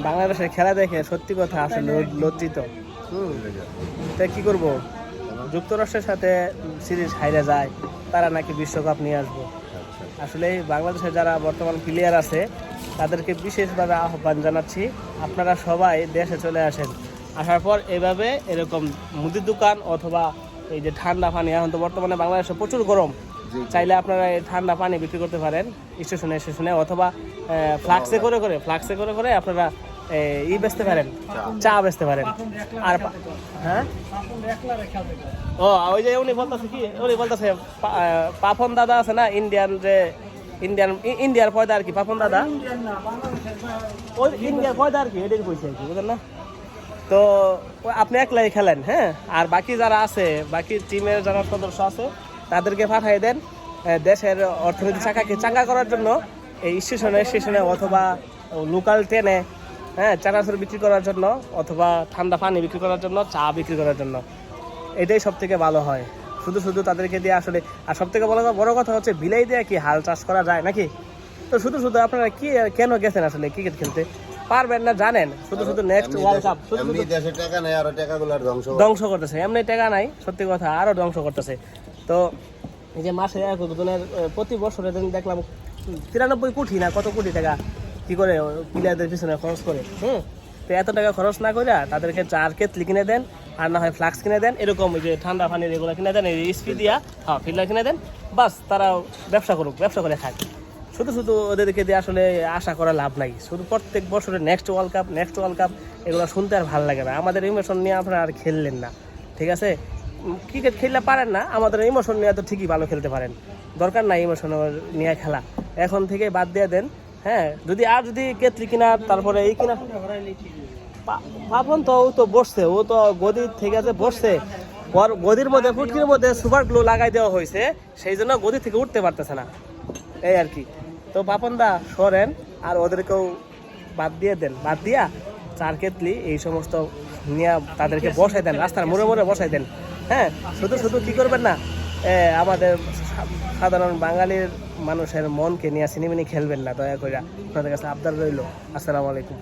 বাংলাদেশের খেলা দেখে সত্যি কথা আসলে লজ্জিত। তাই কি করব, যুক্তরাষ্ট্রের সাথে সিরিজ হাইরে যায়, তারা নাকি বিশ্বকাপ নিয়ে আসবো। আসলে বাংলাদেশে যারা বর্তমান প্লেয়ার আছে তাদেরকে বিশেষভাবে আহ্বান জানাচ্ছি, আপনারা সবাই দেশে চলে আসেন। আসার পর এভাবে এরকম মুদির দোকান অথবা এই যে ঠান্ডা পানি, এখন তো বর্তমানে বাংলাদেশে প্রচুর গরম, চাইলে আপনারা এই ঠান্ডা পানি বিক্রি করতে পারেন স্টেশনে অথবা ফ্লাক্সে করে আপনারা বেচতে পারেন, চা বেচতে পারেন। আর হ্যাঁ, ও ওই যে উনি বলতেছে পাপন দাদা আছে না, ইন্ডিয়ার পয়দা আর কি, পাপন দাদা ওই ইন্ডিয়ার পয়দা আর কি, এটাই কইছে আর কি, বুঝলেন না? তো আপনি একলাই খেলেন, হ্যাঁ, আর বাকি যারা আছে, বাকি টিমের যারা সদস্য আছে তাদেরকে পাঠিয়ে দেন দেশের অর্থনীতি চাঙ্গা করার জন্য, এই স্টেশনে অথবা লোকাল ট্রেনে, হ্যাঁ, চানাচুর বিক্রি করার জন্য অথবা ঠান্ডা পানি বিক্রি করার জন্য, চা বিক্রি করার জন্য। এটাই সব থেকে ভালো হয়। শুধু তাদেরকে দিয়ে আসলে, আর সব থেকে বড় কথা হচ্ছে বিলাই দিয়ে কি হাল চাষ করা যায় নাকি? তো শুধু আপনারা কি কেন গেছেন আসলে ক্রিকেট খেলতে? পারবেন না জানেন, শুধু নেক্সট ওয়ার্ল্ড কাপ ধ্বংস করতেছে, এমনি টাকা নাই, সত্যি কথা আরো ধ্বংস করতেছে। তো এই যে মাসে একজনের প্রতি বছরে দেখলাম 93 কোটি না কত কোটি টাকা কি করে প্লেয়ারদের পিছনে খরচ করে। তো এত টাকা খরচ না করে তাদেরকে চার কেতলি কিনে দেন, আর না হয় ফ্লাক্স কিনে দেন, এরকম ওই যে ঠান্ডা পানির এগুলো কিনে দেন, এই স্পি দিয়া, হ্যাঁ, ফিল্টার কিনে দেন, বাস তারা ব্যবসা করে খায়। শুধু ওদেরকে দিয়ে আসলে আশা করা লাভ নাই। শুধু প্রত্যেক বছরে নেক্সট ওয়ার্ল্ড কাপ এগুলো শুনতে আর ভালো লাগে না। আমাদের ইমোশন নিয়ে আপনারা আর খেললেন না, ঠিক আছে? ক্রিকেট খেললে পারেন না, আমাদের ইমোশন নিয়ে তো ঠিকই ভালো খেলতে পারেন, দরকার নাই ইমোশন নিয়ে খেলা, এখন থেকে বাদ দিয়ে দেন। হ্যাঁ, যদি কেতলি কিনা, তারপরে এই কিনা, পাপন তো ও তো বসছে, ও তো গদির থেকে আছে বসছে, গদির মধ্যে ফুটকির মধ্যে সুপার গ্লু লাগাই দেওয়া হয়েছে, সেই জন্য গদি থেকে উঠতে পারতেছে না, এই আর কি। তো পাপন দা সরেন, আর ওদেরকেও বাদ দিয়া চার কেতলি এই সমস্ত নিয়ে তাদেরকে বসাই দেন, রাস্তার মোড়ে বসাই দেন। হ্যাঁ, শুধু কি করবেন না, আমাদের সাধারণ বাঙালির মানুষের মনকে নিয়ে সিনেমিনি খেলবেন না, দয়া করে আপনাদের কাছে আবদার রইল। আসসালামু আলাইকুম।